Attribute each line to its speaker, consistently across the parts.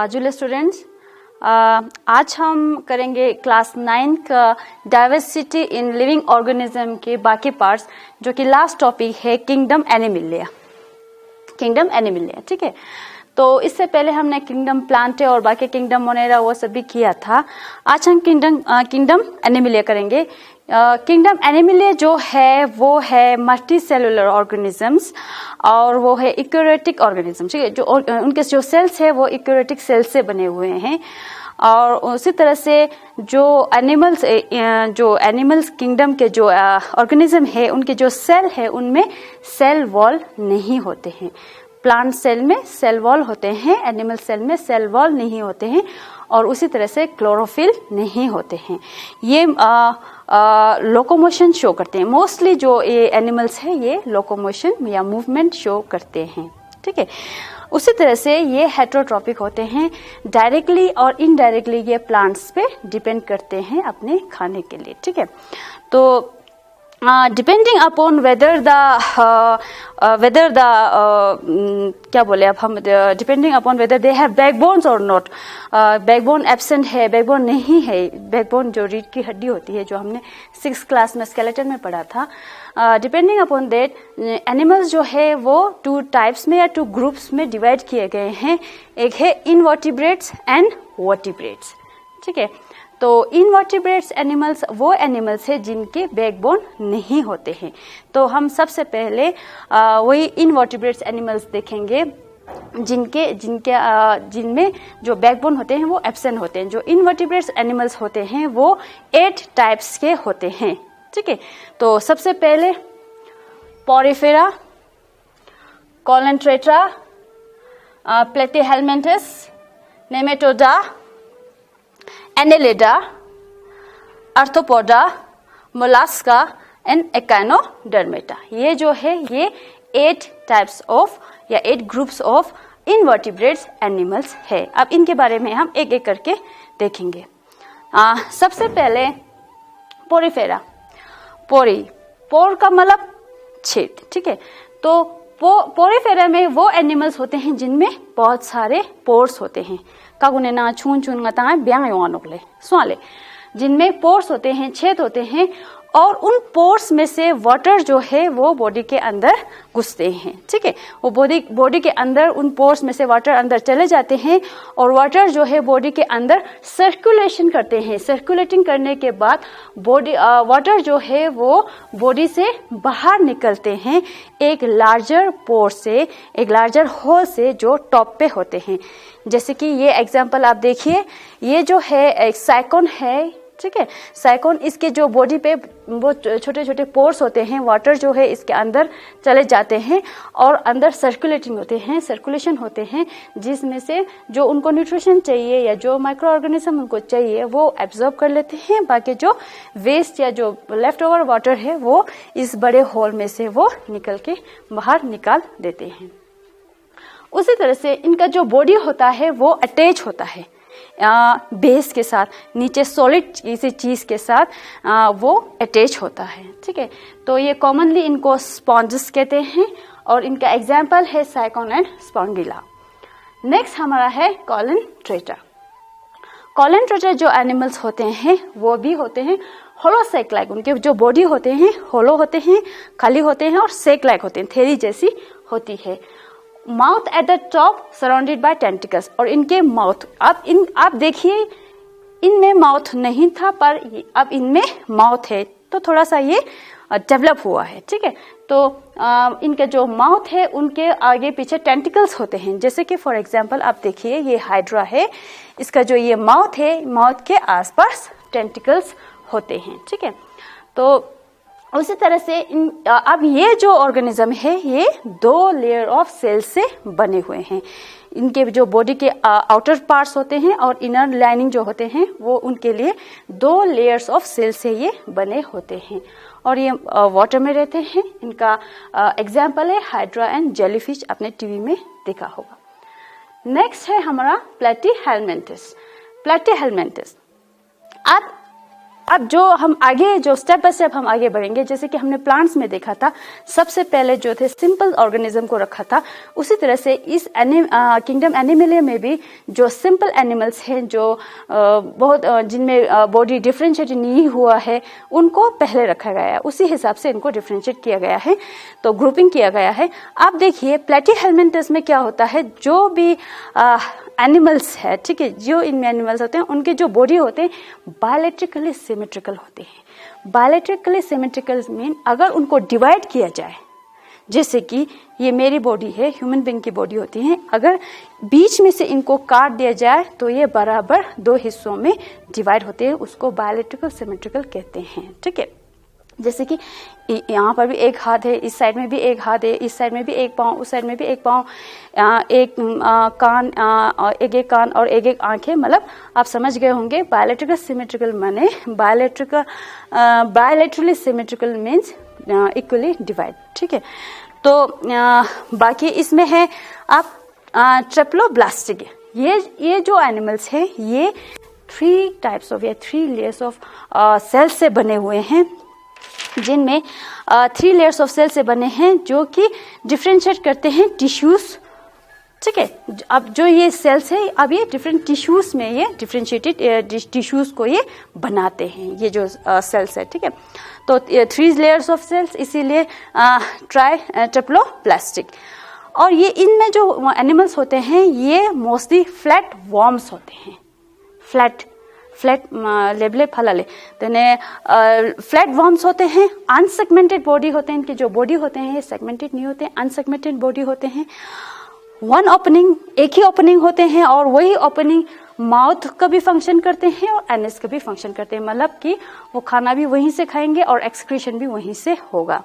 Speaker 1: जुले स्टूडेंट्स, आज हम करेंगे क्लास 9 का डाइवर्सिटी इन लिविंग ऑर्गेनिज्म के बाकी पार्ट्स, जो कि लास्ट टॉपिक है किंगडम एनिमलिया। ठीक है। तो इससे पहले हमने किंगडम प्लांटे और बाकी किंगडम मोनेरा वो सब भी किया था। आज हम किंगडम एनिमलिया करेंगे। किंगडम एनिमलिया जो है वो है मल्टी सेलुलर ऑर्गेनिजम्स और वो है इक्योरेटिक ऑर्गेनिज्म। ठीक है, जो उनके जो सेल्स है वो इक्योरेटिक सेल्स से बने हुए हैं। और उसी तरह से जो एनिमल्स किंगडम के जो ऑर्गेनिज्म है उनके जो सेल है उनमें सेल वॉल नहीं होते हैं। प्लांट सेल में सेल वॉल होते हैं, एनिमल सेल में सेल वॉल नहीं होते हैं, और उसी तरह से क्लोरोफिल नहीं होते हैं। ये लोकोमोशन शो करते हैं। मोस्टली जो ये एनिमल्स हैं ये लोकोमोशन या मूवमेंट शो करते हैं। ठीक है, उसी तरह से ये हेटेरोट्रॉपिक होते हैं। डायरेक्टली और इनडायरेक्टली ये प्लांट्स पे डिपेंड करते हैं अपने खाने के लिए। ठीक है, तो डिपेंडिंग अपॉन वेदर द क्या बोले अब हम, depending upon whether they have backbones और नॉट। बैकबोन एब्सेंट है, बैकबोन नहीं है। बैकबोन जो रीढ़ की हड्डी होती है, जो हमने 6th क्लास में स्केलेटन में पढ़ा था। डिपेंडिंग अपॉन दैट एनिमल्स जो है वो 2 टाइप्स में या 2 ग्रुप्स में डिवाइड किए गए हैं। एक है इनवर्टिब्रेट्स एंड वर्टिब्रेट्स। ठीक है, तो इनवर्टिब्रेट्स एनिमल्स वो एनिमल्स है जिनके बैकबोन नहीं होते हैं। तो हम सबसे पहले वही इनवर्टिब्रेट्स एनिमल्स देखेंगे जिनमें जो बैकबोन होते हैं वो एब्सेंट होते हैं। जो इनवर्टिब्रेट्स एनिमल्स होते हैं वो 8 टाइप्स के होते हैं। ठीक है, तो सबसे पहले Porifera, Coelenterata, Platyhelminthes, Nematoda, Annelida, Arthropoda, Mollusca and Echinodermata. ये जो है ये 8 टाइप्स ऑफ या 8 ग्रुप्स ऑफ इनवर्टिब्रेट्स एनिमल्स है। अब इनके बारे में हम एक एक करके देखेंगे। सबसे पहले पोरिफेरा। पोर का मतलब छेद। ठीक है, तो पोरिफेरा में वो एनिमल्स होते हैं जिनमें बहुत सारे पोर्स होते हैं। कागुने ना छून गता ब्यांगले स्वाले, जिनमें पोर्स होते हैं, छेद होते हैं, और उन पोर्स में से वाटर जो है वो बॉडी के अंदर घुसते हैं। ठीक है, वो बॉडी के अंदर उन पोर्स में से वाटर अंदर चले जाते हैं और वाटर जो है बॉडी के अंदर सर्कुलेशन करते हैं। सर्कुलेटिंग करने के बाद वाटर जो है वो बॉडी से बाहर निकलते हैं एक लार्जर पोर से, एक लार्जर होल से जो टॉप पे होते हैं। जैसे कि ये एग्जांपल आप देखिए, ये जो है एक साइकोन है। ठीक है, साइकोन, इसके जो बॉडी पे वो छोटे छोटे पोर्स होते हैं, वाटर जो है इसके अंदर चले जाते हैं और अंदर सर्कुलेशन होते हैं, जिसमें से जो उनको न्यूट्रिशन चाहिए या जो माइक्रो ऑर्गेनिज्म उनको चाहिए वो एब्जॉर्ब कर लेते हैं। बाकी जो वेस्ट या जो लेफ्ट ओवर वाटर है वो इस बड़े होल में से वो निकल के बाहर निकाल देते हैं। उसी तरह से इनका जो बॉडी होता है वो अटैच होता है बेस के साथ, नीचे सॉलिड किसी चीज के साथ वो अटैच होता है। ठीक है, तो ये कॉमनली इनको स्पॉन्जेस कहते हैं और इनका एग्जाम्पल है साइकोन एंड स्पॉन्डिला। नेक्स्ट हमारा है कोलेंट्रेटा। कोलेंट्रेटा जो एनिमल्स होते हैं वो भी होते हैं होलो सेक लाइक। उनके जो बॉडी होते हैं होलो होते हैं, खाली होते हैं और सेक लाइक होते हैं, थैली जैसी होती है। Mouth at the top surrounded by tentacles, और इनके माउथ आप देखिए इनमें माउथ नहीं था पर अब इनमें माउथ है, तो थोड़ा सा ये डेवलप हुआ है। ठीक है, तो इनके जो माउथ है उनके आगे पीछे टेंटिकल्स होते हैं। जैसे कि फॉर एग्जांपल आप देखिए ये हाइड्रा है, इसका जो ये माउथ है, माउथ के आसपास टेंटिकल्स होते हैं। ठीक है, तो उसी तरह से अब ये जो ऑर्गेनिज्म है ये 2 लेयर ऑफ सेल्स से बने हुए हैं। इनके जो बॉडी के आउटर पार्ट्स होते हैं और इनर लाइनिंग जो होते हैं वो उनके लिए 2 लेयर्स ऑफ सेल्स से ये बने होते हैं और ये वाटर में रहते हैं। इनका एग्जाम्पल है हाइड्रा एंड जेलीफिश, आपने टीवी में देखा होगा। नेक्स्ट है हमारा प्लेटीहेलमिंथस। प्लेटीहेलमिंथस, अब जो हम आगे जो स्टेप बाय स्टेप हम आगे बढ़ेंगे, जैसे कि हमने प्लांट्स में देखा था सबसे पहले जो थे सिंपल ऑर्गेनिज्म को रखा था, उसी तरह से इस किंगडम एनिमलिया में भी जो सिंपल एनिमल्स हैं जो बहुत जिनमें बॉडी डिफरेंशिएट नहीं हुआ है उनको पहले रखा गया है, उसी हिसाब से इनको डिफरेंशिएट किया गया है, तो ग्रुपिंग किया गया है। आप देखिए प्लेटीहेलमिन्थस में क्या होता है, जो भी एनिमल्स है, ठीक है, जो इनमें एनिमल्स होते हैं उनके जो बॉडी होते हैं बायोलेट्रिकली सिमेट्रिकल होते हैं। बायोलेट्रिकली सिमेट्रिकल मीन अगर उनको डिवाइड किया जाए, जैसे कि ये मेरी बॉडी है, ह्यूमन बीइंग की बॉडी होती है, अगर बीच में से इनको काट दिया जाए तो ये बराबर 2 हिस्सों में डिवाइड होते हैं, उसको बायोलेट्रिकल सिमेट्रिकल कहते हैं। ठीक है, जैसे कि यहाँ पर भी एक हाथ है, इस साइड में भी एक हाथ है, इस साइड में भी एक पाँव, उस साइड में भी एक पाँव, एक कान, एक कान और एक आंखें, मतलब आप समझ गए होंगे। बायोलेट्रिकल सिमेट्रिकल माने bilaterally symmetrical means equally divide. ठीक है, तो बाकी इसमें है आप ट्रेप्लोब्लास्टिक, ये जो एनिमल्स हैं ये 3 टाइप्स ऑफ या 3 लेयर्स ऑफ सेल्स से बने हुए हैं, जिनमें 3 लेयर्स ऑफ सेल से बने हैं जो कि डिफरेंशिएट करते हैं टिश्यूज। ठीक है, अब जो ये सेल्स है अब ये डिफरेंट टिश्यूज में ये डिफरेंशिएटेड टिश्यूज को ये बनाते हैं, ये जो सेल्स है। ठीक है, तो 3 लेयर्स ऑफ सेल्स, इसीलिए ट्रेप्लोब्लास्टिक। और ये इनमें जो एनिमल्स होते हैं ये मोस्टली फ्लैट वॉर्म्स होते हैं, फ्लैट लेबले फलाले तेने फ्लैट वॉर्म्स होते हैं, अनसेगमेंटेड बॉडी होते हैं, इनके जो बॉडी होते हैं ये सेगमेंटेड नहीं होते, अनसेगमेंटेड बॉडी होते हैं, 1 ओपनिंग, एक ही ओपनिंग होते हैं, और वही ओपनिंग माउथ का भी फंक्शन करते हैं और एनस का भी फंक्शन करते हैं, मतलब कि वो खाना भी वहीं से खाएंगे और एक्सक्रीशन भी वहीं से होगा।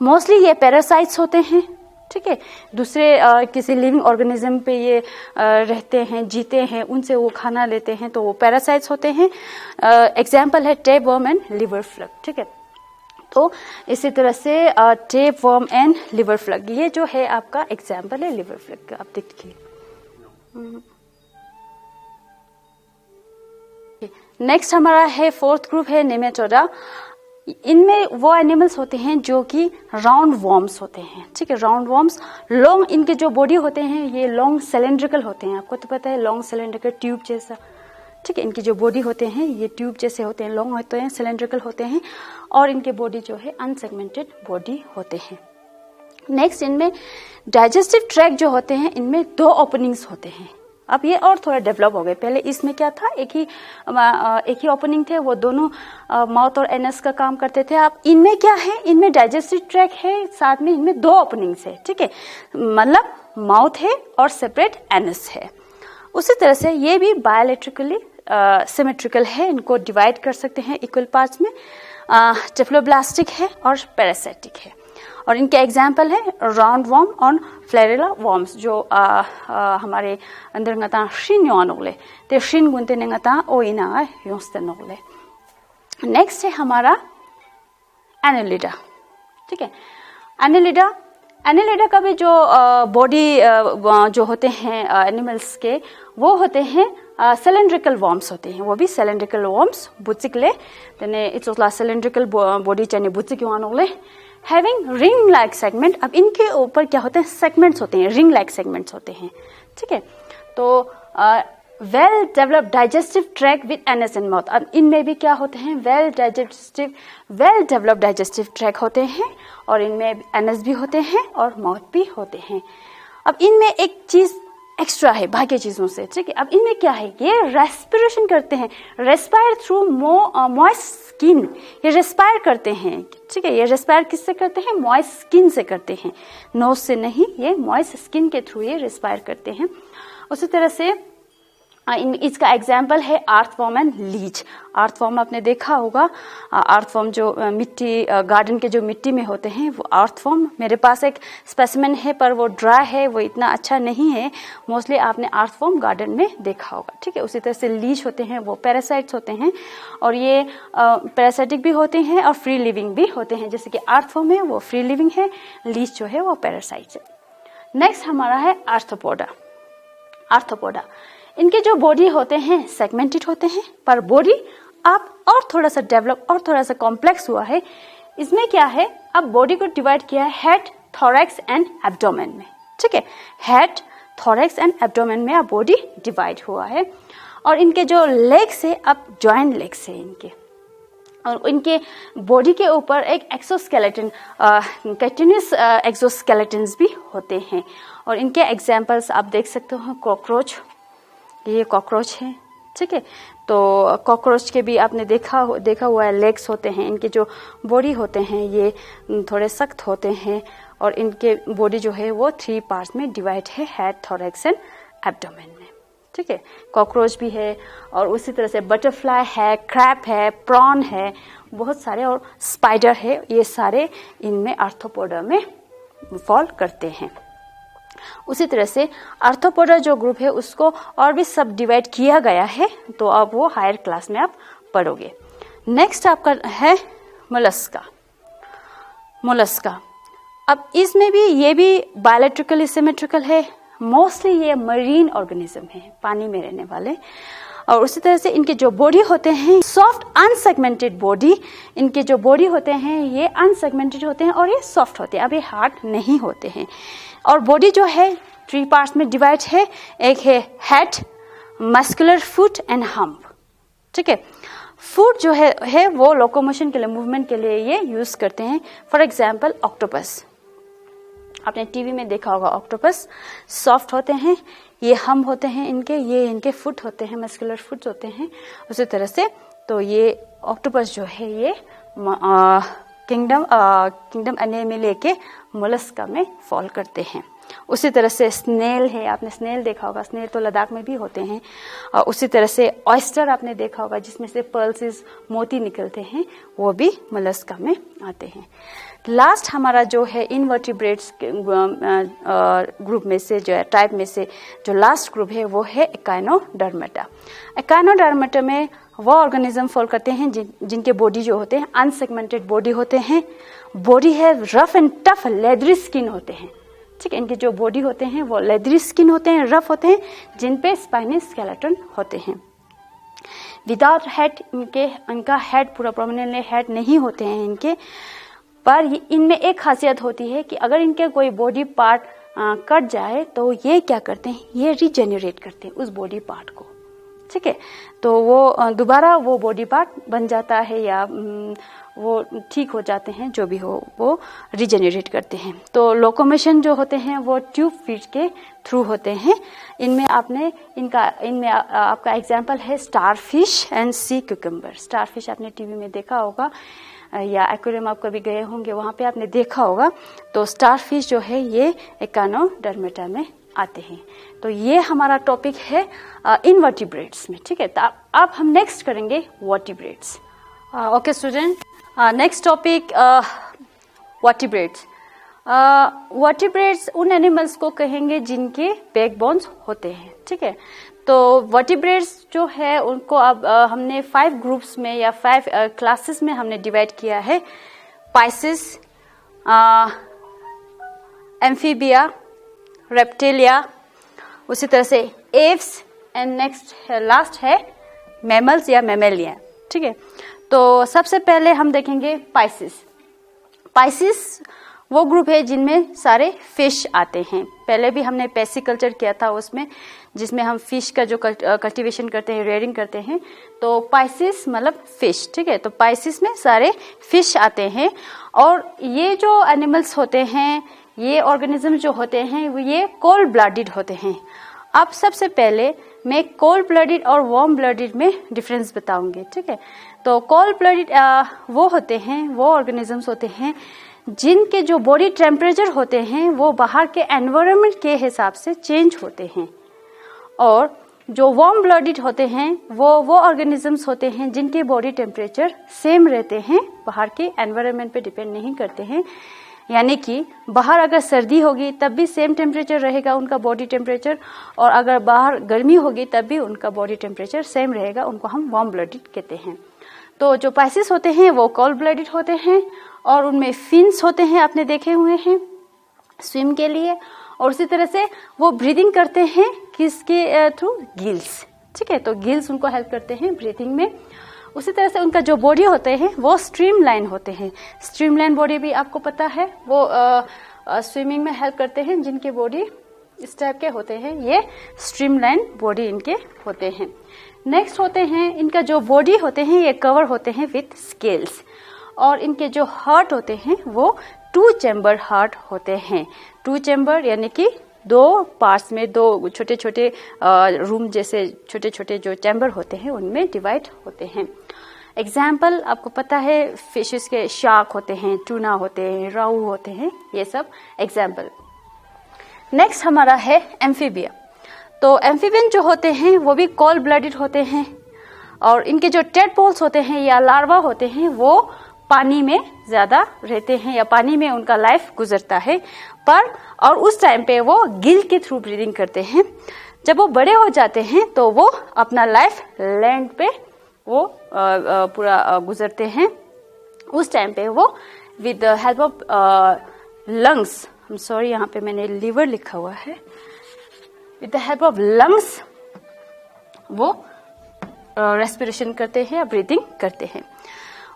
Speaker 1: मोस्टली ये पैरासाइट्स होते हैं। ठीक है, दूसरे किसी लिविंग ऑर्गेनिज्म पे ये रहते हैं, जीते हैं, उनसे वो खाना लेते हैं, तो वो पैरासाइट्स होते हैं। एग्जाम्पल है टेपवर्म एंड लिवर फ्लग। ठीक है, तो इसी तरह से टेपवर्म एंड लिवर फ्लग, ये जो है आपका एग्जाम्पल है लिवर फ्लग का, आप देखिए। नेक्स्ट हमारा है 4th ग्रुप है नेमेटोडा। इनमें वो एनिमल्स होते हैं जो कि राउंड वॉर्म्स होते हैं। ठीक है, राउंड वॉर्म्स, लॉन्ग, इनके जो बॉडी होते हैं ये लॉन्ग सिलेंड्रिकल होते हैं, आपको तो पता है लॉन्ग सिलेंड्रिकल ट्यूब जैसा। ठीक है, इनकी जो बॉडी होते हैं ये ट्यूब जैसे होते हैं, लॉन्ग होते हैं, सिलेंड्रिकल होते हैं, और इनके बॉडी जो है अनसेगमेंटेड बॉडी होते हैं। नेक्स्ट, इनमें डाइजेस्टिव ट्रैक्ट जो होते हैं इनमें 2 ओपनिंग्स होते हैं। अब ये और थोड़ा डेवलप हो गए, पहले इसमें क्या था, एक ही ओपनिंग थे, वो दोनों माउथ और एनस का काम करते थे। अब इनमें क्या है, इनमें डाइजेस्टिव ट्रैक्ट है, साथ में इनमें 2 ओपनिंग्स है। ठीक है, मतलब माउथ है और सेपरेट एनस है। उसी तरह से ये भी बायोलेट्रिकली सिमेट्रिकल है, इनको डिवाइड कर सकते हैं इक्वल पार्ट्स में। ट्रेप्लोब्लास्टिक है और पैरासाइटिक है, और इनके एग्जाम्पल है राउंड वॉर्म और फ्लेरेला वॉर्म्स, जो हमारे अंदर ngata shin योनोले ते shin गुनते ने ngata ओइना योस्ते नोले। नेक्स्ट है हमारा एनेलिडा। ठीक है, एनेलिडा का भी जो बॉडी जो होते हैं एनिमल्स के, वो होते हैं सिलेंड्रिकल वॉर्म्स होते हैं, वो भी सिलेंड्रिकल वॉर्म्स बुचिकले तेने इट्सला सिलेंड्रिकल बॉडी चाहे बुचिक योनोले हैविंग रिंग लाइक सेगमेंट। अब इनके ऊपर क्या होते हैं, सेगमेंट्स होते हैं, रिंग लाइक सेगमेंट्स होते हैं। ठीक है, तो well developed digestive tract with anus and mouth. अब इनमें भी क्या होते हैं, वेल डेवलप्ड डाइजेस्टिव ट्रैक्ट होते हैं, और इनमें एनस भी होते हैं और माउथ भी होते हैं। अब इनमें एक चीज एक्स्ट्रा है बाकी चीजों से। ठीक है, अब इनमें क्या है, ये रेस्पिरेशन करते हैं, रेस्पायर थ्रू मॉइस्ट स्किन, ये रेस्पायर करते हैं। ठीक है, ये रेस्पायर किससे करते हैं, मॉइस्ट स्किन से करते हैं, नोज से नहीं, ये मॉइस्ट स्किन के थ्रू ये रेस्पायर करते हैं। उसी तरह से इसका एग्जाम्पल है अर्थवॉर्म एंड लीच। अर्थवॉर्म आपने देखा होगा, अर्थवॉर्म जो मिट्टी गार्डन के जो मिट्टी में होते हैं वो अर्थवॉर्म। मेरे पास एक स्पेसिमेन है पर वो ड्राई है, वो इतना अच्छा नहीं है, मोस्टली आपने अर्थवॉर्म गार्डन में देखा होगा। ठीक है, उसी तरह से लीच होते हैं, वो पैरासाइट्स होते हैं, और ये पैरासाइटिक भी होते हैं और फ्री लिविंग भी होते हैं। जैसे कि अर्थवॉर्म है वो फ्री लिविंग है, लीच जो है वो पैरासाइट्स है। नेक्स्ट हमारा है आर्थ्रोपोडा। इनके जो बॉडी होते हैं सेगमेंटेड होते हैं, पर बॉडी अब और थोड़ा सा डेवलप और थोड़ा सा कॉम्प्लेक्स हुआ है। इसमें क्या है, अब बॉडी को डिवाइड किया है हेड, थोरैक्स एंड एब्डोमेन में। ठीक है, हेड, थोरैक्स एंड एब्डोमेन में अब बॉडी डिवाइड हुआ है। और इनके जो लेग्स है अब जॉइंट लेग्स है इनके, और इनके बॉडी के ऊपर एक एक्सोस्केलेटन, कंटिन्यूस एक्सोस्केलेटन्स भी होते हैं। और इनके एग्जांपल्स आप देख सकते हो, कॉकरोच, ये कॉकरोच है। ठीक है, तो कॉकरोच के भी आपने देखा हुआ है, लेग्स होते हैं, इनके जो बॉडी होते हैं ये थोड़े सख्त होते हैं, और इनके बॉडी जो है वो 3 पार्ट्स में डिवाइड है, हेड, थोरैक्स एंड एब्डोमेन में। ठीक है, कॉकरोच भी है, और उसी तरह से बटरफ्लाई है, क्रैब है, प्रॉन है, बहुत सारे, और स्पाइडर है, ये सारे इनमें आर्थ्रोपोडा में फॉल करते हैं। उसी तरह से आर्थ्रोपोडा जो ग्रुप है उसको और भी सब डिवाइड किया गया है, तो अब वो हायर क्लास में आप पढ़ोगे। नेक्स्ट आपका है मोलस्का। मोलस्का, अब इसमें भी ये भी बायोलॉजिकली सिमेट्रिकल है, मोस्टली ये मरीन ऑर्गेनिज्म है, पानी में रहने वाले। और उसी तरह से इनके जो बॉडी होते हैं सॉफ्ट अनसेगमेंटेड बॉडी, इनके जो बॉडी होते हैं ये अनसेगमेंटेड होते हैं और ये सॉफ्ट होते हैं, अब ये हार्ड नहीं होते हैं। और बॉडी जो है 3 पार्ट्स में डिवाइड है, एक है head, muscular foot and hump. ठीक है, फुट जो है वो लोकोमोशन के लिए, मूवमेंट के लिए ये यूज करते हैं। फॉर एग्जाम्पल ऑक्टोपस, आपने टीवी में देखा होगा, ऑक्टोपस सॉफ्ट होते हैं, ये हम होते हैं इनके, ये इनके फुट होते हैं, मस्कुलर फुट होते हैं। उसी तरह से तो ये ऑक्टोपस जो है ये किंगडम एनिमल के मोलस्का में फॉल करते हैं। उसी तरह से स्नेल है, आपने स्नेल देखा होगा, स्नेल तो लद्दाख में भी होते हैं। और उसी तरह से ऑयस्टर आपने देखा होगा, जिसमें से पर्ल्स, मोती निकलते हैं, वो भी मोलस्का में आते हैं। लास्ट हमारा जो है इनवर्टिब्रेट्स ग्रुप में से, जो है टाइप में से जो लास्ट ग्रुप है वो है एकाइनोडर्मेटा। एकाइनोडर्मेटा में वो ऑर्गेनिज्म फॉल करते हैं जिनके बॉडी जो होते हैं अनसेगमेंटेड बॉडी होते हैं, बॉडी है rough and tough, leathery skin होते हैं। ठीक है, इनके जो बॉडी होते हैं वो लेदरी स्किन होते हैं, रफ होते हैं, जिन पे स्पाइनी स्केलेटन होते हैं। विदाउट हेड, इनका हेड पूरा प्रोमिनेंटली हेड नहीं होते हैं इनके, पर इनमें एक खासियत होती है कि अगर इनके कोई बॉडी पार्ट कट जाए तो ये क्या करते हैं, ये रीजेनरेट करते हैं उस बॉडी पार्ट को। ठीक है, तो वो दोबारा वो बॉडी पार्ट बन जाता है या वो ठीक हो जाते हैं, जो भी हो वो रीजेनरेट करते हैं। तो लोकोमोशन जो होते हैं वो ट्यूब फीट के थ्रू होते हैं। इनमें आपका एग्जाम्पल है starfish and sea cucumber. Starfish आपने टीवी में देखा होगा या एक्वेरियम आप कभी गए होंगे, वहां पे आपने देखा होगा। तो स्टारफिश जो है ये एकाइनोडर्मेटा में आते हैं। तो ये हमारा टॉपिक है इनवर्टिब्रेट्स में। ठीक है, तो अब हम नेक्स्ट करेंगे vertebrates. Okay student, next topic vertebrates. Vertebrates उन एनिमल्स को कहेंगे जिनके बैकबोन्स होते हैं। ठीक है, तो वर्टिब्रेट्स जो है उनको अब हमने 5 ग्रुप्स में या 5 क्लासेस में हमने डिवाइड किया है। पाइसिस, एम्फीबिया, रेप्टिलिया, उसी तरह से एव्स एंड नेक्स्ट लास्ट है मैमल्स या मैमेलिया। ठीक है, तो सबसे पहले हम देखेंगे पाइसिस। पाइसिस वो ग्रुप है जिनमें सारे फिश आते हैं। पहले भी हमने पेसिकल्चर किया था उसमें, जिसमें हम फिश का जो कल्टीवेशन करते हैं, रेयरिंग करते हैं। तो पाइसिस मतलब फिश। ठीक है, तो पाइसिस में सारे फिश आते हैं। और ये जो एनिमल्स होते हैं, ये ऑर्गेनिज्म जो होते हैं वो ये कोल्ड ब्लडेड होते हैं। अब सबसे पहले मैं कोल्ड ब्लडेड और वार्म ब्लडेड में डिफरेंस बताऊंगी। ठीक है, तो कोल्ड ब्लडेड वो होते हैं, वो ऑर्गेनिजम्स होते हैं जिनके जो बॉडी टेम्परेचर होते हैं वो बाहर के एनवायरनमेंट के हिसाब से चेंज होते हैं। और जो वार्म ब्लडेड होते हैं वो ऑर्गेनिजम्स होते हैं जिनके बॉडी टेम्परेचर सेम रहते हैं, बाहर के एनवायरनमेंट पे डिपेंड नहीं करते हैं। यानी कि बाहर अगर सर्दी होगी तब भी सेम टेम्परेचर रहेगा उनका बॉडी टेम्परेचर, और अगर बाहर गर्मी होगी तब भी उनका बॉडी टेम्परेचर सेम रहेगा, उनको हम वार्म ब्लडेड कहते हैं। तो जो पाइसिस होते हैं वो कोल्ड ब्लडेड होते हैं और उनमें फिन्स होते हैं, आपने देखे हुए हैं स्विम के लिए। और उसी तरह से वो ब्रीदिंग करते हैं किसके थ्रू, गिल्स। ठीक है, तो गिल्स उनको हेल्प करते हैं ब्रीथिंग में। उसी तरह से उनका जो बॉडी होते हैं वो स्ट्रीमलाइन होते हैं। स्ट्रीमलाइन बॉडी भी आपको पता है, वो स्विमिंग में हेल्प करते हैं। जिनके बॉडी इस टाइप के होते हैं ये स्ट्रीमलाइन बॉडी इनके होते हैं। नेक्स्ट होते हैं इनका जो बॉडी होते हैं ये कवर होते हैं विथ स्केल्स, और इनके जो हार्ट होते हैं वो 2 चैम्बर हार्ट होते हैं। 2 चैम्बर यानी कि 2 पार्ट्स में, 2 छोटे छोटे रूम जैसे छोटे छोटे जो चैम्बर होते हैं उनमें डिवाइड होते हैं। एग्जाम्पल आपको पता है फिशेस के, शार्क होते हैं, टूना होते हैं, राहू होते हैं, ये सब एग्जाम्पल। नेक्स्ट हमारा है एम्फीबिया। तो एम्फीबियन जो होते हैं वो भी कोल्ड ब्लडेड होते हैं, और इनके जो टेडपोल्स होते हैं या लार्वा होते हैं वो पानी में ज्यादा रहते हैं या पानी में उनका लाइफ गुजरता है। पर और उस टाइम पे वो गिल के थ्रू ब्रीदिंग करते हैं। जब वो बड़े हो जाते हैं तो वो अपना लाइफ लैंड पे वो पूरा गुजरते हैं। उस टाइम पे वो with the help of lungs, sorry यहाँ पे मैंने लिवर लिखा हुआ है, with the help of lungs वो रेस्पिरेशन करते हैं या ब्रीदिंग करते हैं।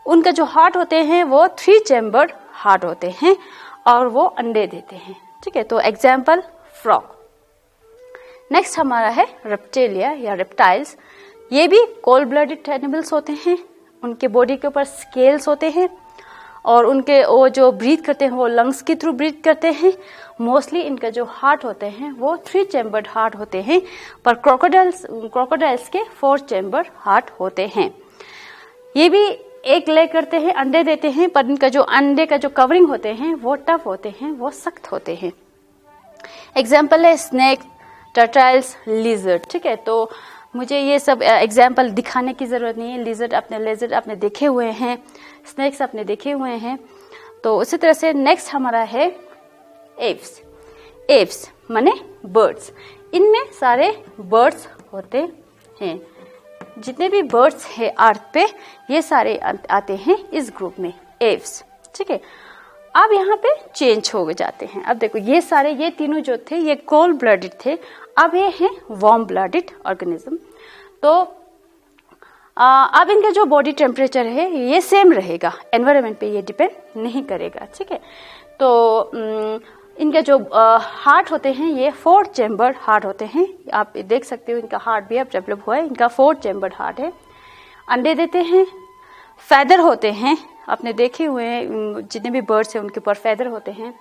Speaker 1: उनका जो हार्ट होते हैं वो 3 चैम्बर हार्ट होते हैं और वो अंडे देते हैं। ठीक है, तो एग्जाम्पल फ्रॉग। नेक्स्ट हमारा है रेप्टिलिया या रेप्टाइल्स। ये भी कोल्ड ब्लडेड एनिमल्स होते हैं। उनके बॉडी के ऊपर स्केल्स होते हैं और उनके वो जो ब्रीथ करते हैं वो लंग्स के थ्रू ब्रीथ करते हैं। मोस्टली इनका जो हार्ट होते हैं वो 3 चैम्बर्ड हार्ट होते हैं, पर क्रोकोडाइल्स के 4 चैम्बर हार्ट होते हैं। ये भी एक ले करते हैं, अंडे देते हैं, पर इनका जो अंडे का जो कवरिंग होते हैं वो टफ होते हैं, वो सख्त होते हैं। एग्जाम्पल है स्नेक, टर्टाइल्स, लिजर्ड। ठीक है, तो मुझे ये सब एग्जाम्पल दिखाने की जरूरत नहीं है। लेजर्ड आपने देखे हुए हैं, स्नेक्स आपने देखे हुए हैं। तो उसी तरह से नेक्स्ट हमारा है एप्स। एप्स माने बर्ड्स। इनमें सारे बर्ड्स होते हैं। जितने भी बर्ड्स हैं अर्थ पे ये सारे आते हैं इस ग्रुप में, एप्स। ठीक है, अब यहाँ पे चेंज हो जाते हैं। अब देखो ये तीनों जो थे ये कोल्ड ब्लडेड थे, अब ये हैं वार्म ब्लडेड ऑर्गेनिज्म। तो अब इनका जो बॉडी टेम्परेचर है ये सेम रहेगा, एनवायरनमेंट पे ये डिपेंड नहीं करेगा। ठीक है, तो इनका जो हार्ट होते हैं ये 4 चैम्बर हार्ट होते हैं। आप देख सकते हो इनका हार्ट भी अब डेवलप हुआ है, इनका 4 चैम्बर हार्ट है। अंडे देते हैं, फेदर होते हैं, आपने देखे हुए हैं जितने भी बर्ड्स हैं उनके ऊपर फेदर होते हैं,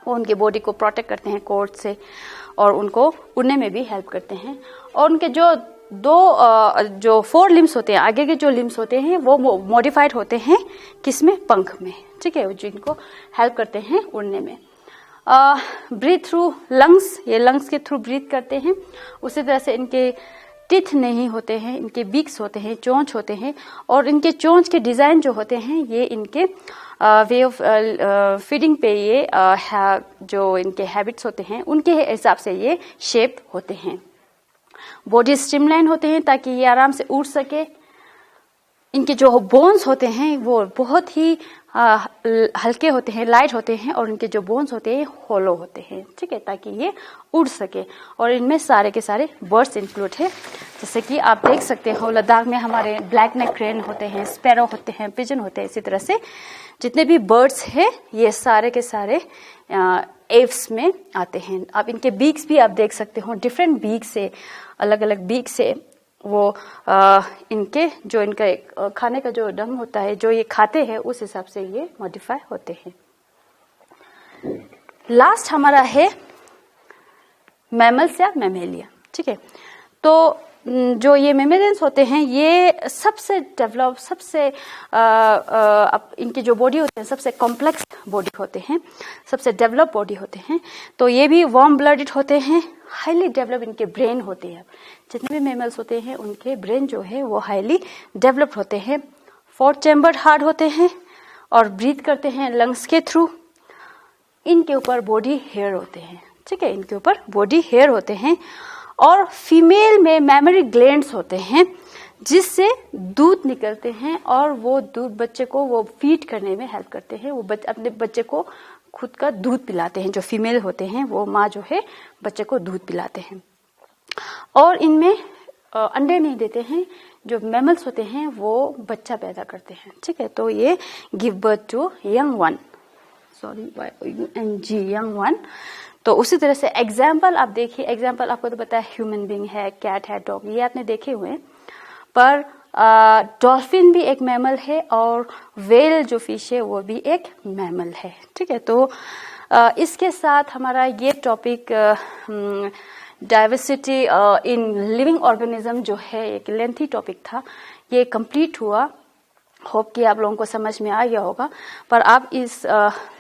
Speaker 1: वो उनके बॉडी को प्रोटेक्ट करते हैं कोल्ड से और उनको उड़ने में भी हेल्प करते हैं। और उनके जो जो 4 लिम्स होते हैं, आगे के जो लिम्स होते हैं वो मॉडिफाइड होते हैं किसमें, पंख में। ठीक है, जिनको हेल्प करते हैं उड़ने में। ब्रीथ थ्रू लंग्स, ये लंग्स के थ्रू ब्रीथ करते हैं। उसी तरह से इनके टीथ नहीं होते हैं, इनके बीक्स होते हैं, चोंच होते हैं, और इनके चोंच के डिजाइन जो होते हैं ये इनके वे ऑफ फीडिंग पे ये जो इनके हैबिट्स होते हैं उनके हिसाब से ये शेप होते हैं। बॉडी स्ट्रीमलाइन होते हैं ताकि ये आराम से उड़ सके। इनके जो बोन्स होते हैं वो बहुत ही हल्के होते हैं, लाइट होते हैं, और इनके जो बोन्स होते हैं होलो होते हैं। ठीक है, ताकि ये उड़ सके। और इनमें सारे के सारे बर्ड्स इंक्लूड है, जैसे कि आप देख सकते हो लद्दाख में हमारे ब्लैक नेक क्रेन होते हैं, स्पैरो होते हैं, पिजन होते हैं। इसी तरह से जितने भी बर्ड्स हैं ये सारे के सारे एव्स में आते हैं। अब इनके बीक्स भी आप देख सकते हो, डिफरेंट बीक से, अलग अलग बीक से वो इनके जो इनका खाने का जो ढंग होता है, जो ये खाते हैं उस हिसाब से ये मॉडिफाई होते हैं। लास्ट हमारा है मैमल्स या मैमेलिया। ठीक है, तो जो ये मैमेलियंस होते हैं ये सबसे डेवलप, सबसे इनकी जो बॉडी होते हैं सबसे कॉम्प्लेक्स बॉडी होते हैं, सबसे डेवलप बॉडी होते हैं। तो ये भी वार्म ब्लडेड होते हैं, हाईली डेवलप इनके ब्रेन होते हैं। जितने भी मैमल्स होते हैं उनके ब्रेन जो है वो हाईली डेवलप्ड होते हैं। 4 चैम्बर्ड हार्ट होते हैं और ब्रीथ करते हैं लंग्स के थ्रू। इनके ऊपर बॉडी हेयर होते हैं। ठीक है, इनके ऊपर बॉडी हेयर होते हैं। और फीमेल में मैमरी ग्लैंड्स होते हैं जिससे दूध निकलते हैं, और वो दूध बच्चे को वो फीड करने में हेल्प करते हैं। वो अपने बच्चे को खुद का दूध पिलाते हैं। जो फीमेल होते हैं वो माँ जो है बच्चे को दूध पिलाते हैं। और इनमें अंडे नहीं देते हैं, जो मैमल्स होते हैं वो बच्चा पैदा करते हैं, ठीक है। तो ये give birth to young one, young one. तो उसी तरह से एग्जाम्पल आप देखिए, एग्जाम्पल आपको तो पता है ह्यूमन बीइंग है, कैट है, डॉग, ये आपने देखे हुए हैं। पर डॉल्फिन भी एक मैमल है और व्हेल जो फिश है वो भी एक मैमल है, ठीक है। तो इसके साथ हमारा ये topic diversity in living organism जो है, एक लेंथी टॉपिक था, ये कंप्लीट हुआ। होप कि आप लोगों को समझ में आ गया होगा। पर आप इस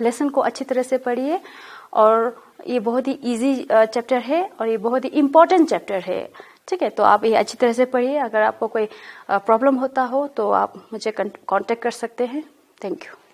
Speaker 1: लेसन को अच्छी तरह से पढ़िए, और ये बहुत ही इजी चैप्टर है और ये बहुत ही इम्पोर्टेंट चैप्टर है, ठीक है। तो आप ये अच्छी तरह से पढ़िए। अगर आपको कोई प्रॉब्लम होता हो तो आप मुझे कांटेक्ट कर सकते हैं। Thank you.